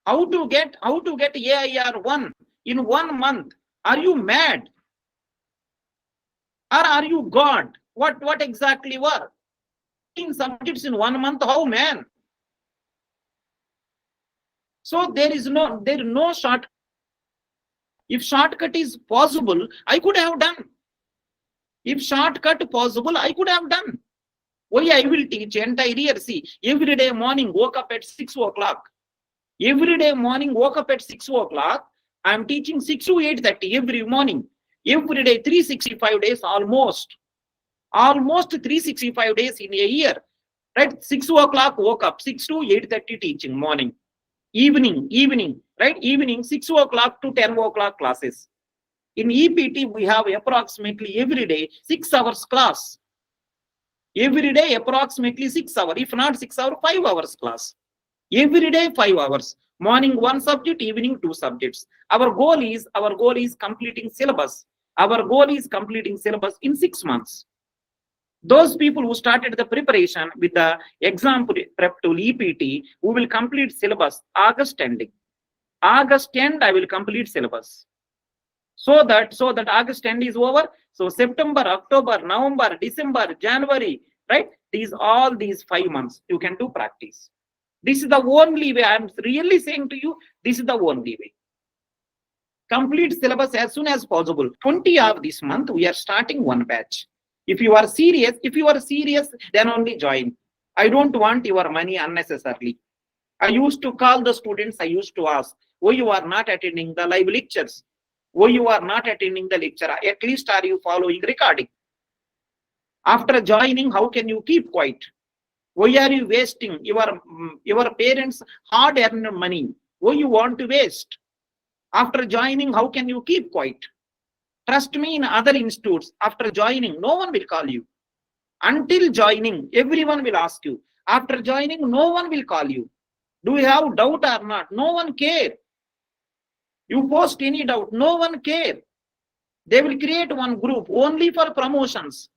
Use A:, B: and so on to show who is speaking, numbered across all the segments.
A: How to get AIR-1 in 1 month? Are you mad? Or are you God? What exactly were? Subjects in 1 month? How, man? So there is no shortcut. If shortcut is possible, I could have done. If shortcut possible, I could have done. Why I will teach entire year? See, every day morning, woke up at 6 o'clock. Every day morning, woke up at 6 o'clock. I am teaching 6 to 8:30 every morning. Every day, 365 days almost. Almost 365 days in a year. Right? 6 o'clock woke up, 6 to 8:30 teaching morning. Evening, right? Evening, 6 o'clock to 10 o'clock classes. In EPT, we have approximately every day 6 hours class. Every day, approximately 6 hours. If not 6 hours, 5 hours class. Every day, 5 hours. Morning, 1 subject, evening, 2 subjects. Our goal is completing syllabus. Our goal is completing syllabus in 6 months. Those people who started the preparation with the exam prep tool EPT, who will complete syllabus August ending. August end, I will complete syllabus. So that August end is over. So September, October, November, December, January, right? All these 5 months, you can do practice. This is the only way. I am really saying to you, this is the only way. Complete syllabus as soon as possible. 20 of this month, we are starting 1 batch. If you are serious, then only join. I don't want your money unnecessarily. I used to call the students, I used to ask, why you are not attending the live lectures? Why you are not attending the lecture? At least are you following recording? After joining, how can you keep quiet? Why are you wasting your parents' hard-earned money? Why you want to waste? After joining, how can you keep quiet? Trust me, in other institutes, after joining, no one will call you. Until joining, everyone will ask you. After joining, no one will call you. Do you have doubt or not? No one care. You post any doubt, no one care. They will create one group only for promotions.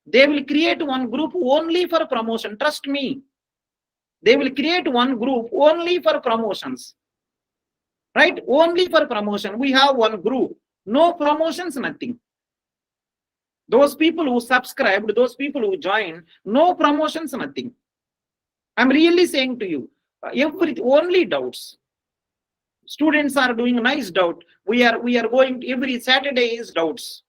A: They will create one group only for promotion. Trust me. They will create one group only for promotions. Right? Only for promotion. We have one group. No promotions, nothing. Those people who subscribed, those people who joined, no promotions, nothing. I'm really saying to you, only doubts. Students are doing nice doubt. We are going every Saturday is doubts.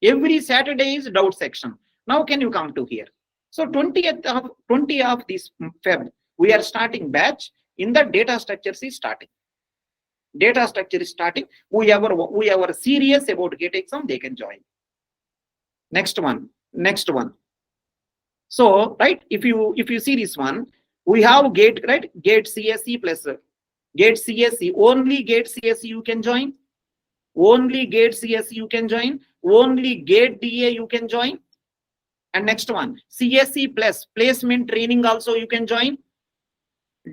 A: Every Saturday is doubt section. Now can you come to here? So 20 of this Feb, we are starting batch. In the data structures is starting. Data structure is starting. We are serious about GATE exam, they can join. Next one. So right, if you see this one, we have GATE, right? GATE CSE plus GATE CSE. Only GATE CSE you can join. Only GATE CSE you can join. Only GATE DA you can join. And next one, CSE plus placement training also you can join.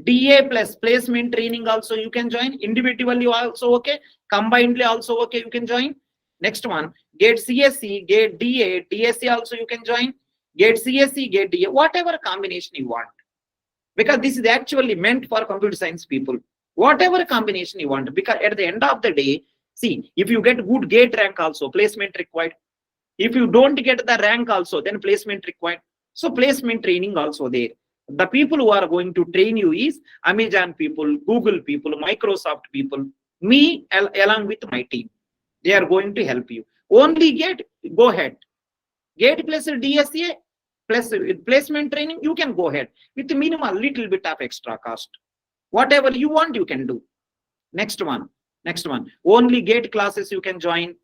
A: DA plus placement training also you can join. Individually also okay. Combinedly also okay, you can join. Next one, GATE CSE, GATE DA, DSA also you can join. GATE CSE, GATE DA, whatever combination you want. Because this is actually meant for computer science people. Whatever combination you want. Because at the end of the day, see, if you get good GATE rank also, placement required. If you don't get the rank also, then placement required. So placement training also there. The people who are going to train you is Amazon people, Google people, Microsoft people, me along with my team. They are going to help you. Only GATE, go ahead. GATE plus DSA plus placement training, you can go ahead with minimal little bit of extra cost. Whatever you want, you can do. Next one. Only GATE classes you can join.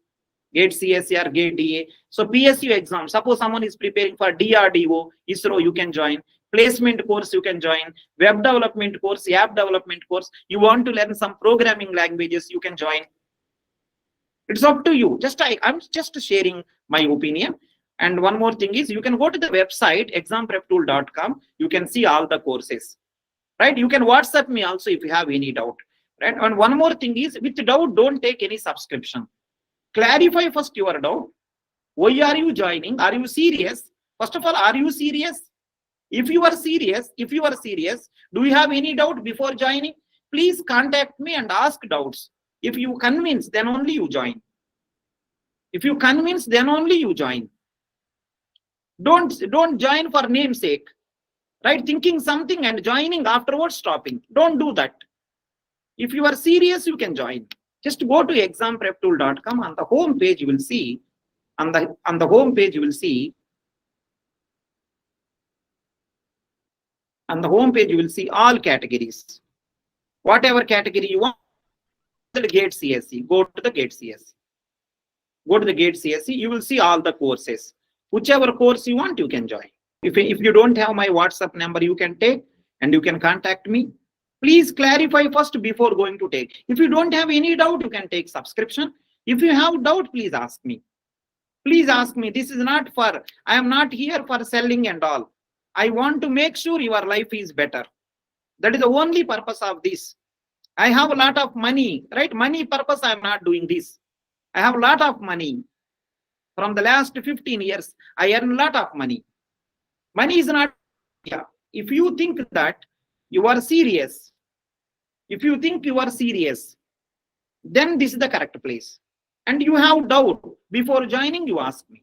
A: GATE CSE or GATE DA. So PSU exam, suppose someone is preparing for DRDO, ISRO, you can join. Placement course you can join. Web development course, app development course. You want to learn some programming languages, you can join. It's up to you. I'm just sharing my opinion. And one more thing is, you can go to the website exampreptool.com. You can see all the courses. Right? You can WhatsApp me also if you have any doubt. Right? And one more thing is, with doubt, don't take any subscription. Clarify first your doubt. Why are you joining? Are you serious? First of all, are you serious? If you are serious, do you have any doubt before joining? please contact me and ask doubts. If you convince, then only you join. If you convince, then only you join. Don't join for namesake, right? Thinking something and joining afterwards stopping. Don't do that. If you are serious, you can join. Just go to exampreptool.com. On the home page, you will see. On the home page, you will see. On the home page, you will see all categories. Whatever category you want, the GATE CSE. Go to the GATE CSE. Go to the GATE CSE. You will see all the courses. Whichever course you want, you can join. If you don't have my WhatsApp number, you can take and you can contact me. Please clarify first before going to take. If you don't have any doubt, you can take subscription. If you have doubt, please ask me. Please ask me. This is not for, I am not here for selling and all. I want to make sure your life is better. That is the only purpose of this. I have a lot of money, right? Money purpose, I am not doing this. I have a lot of money. From the last 15 years, I earn a lot of money. Money is not, yeah. If you think that you are serious, if you think you are serious, then this is the correct place. And you have doubt, before joining, you ask me.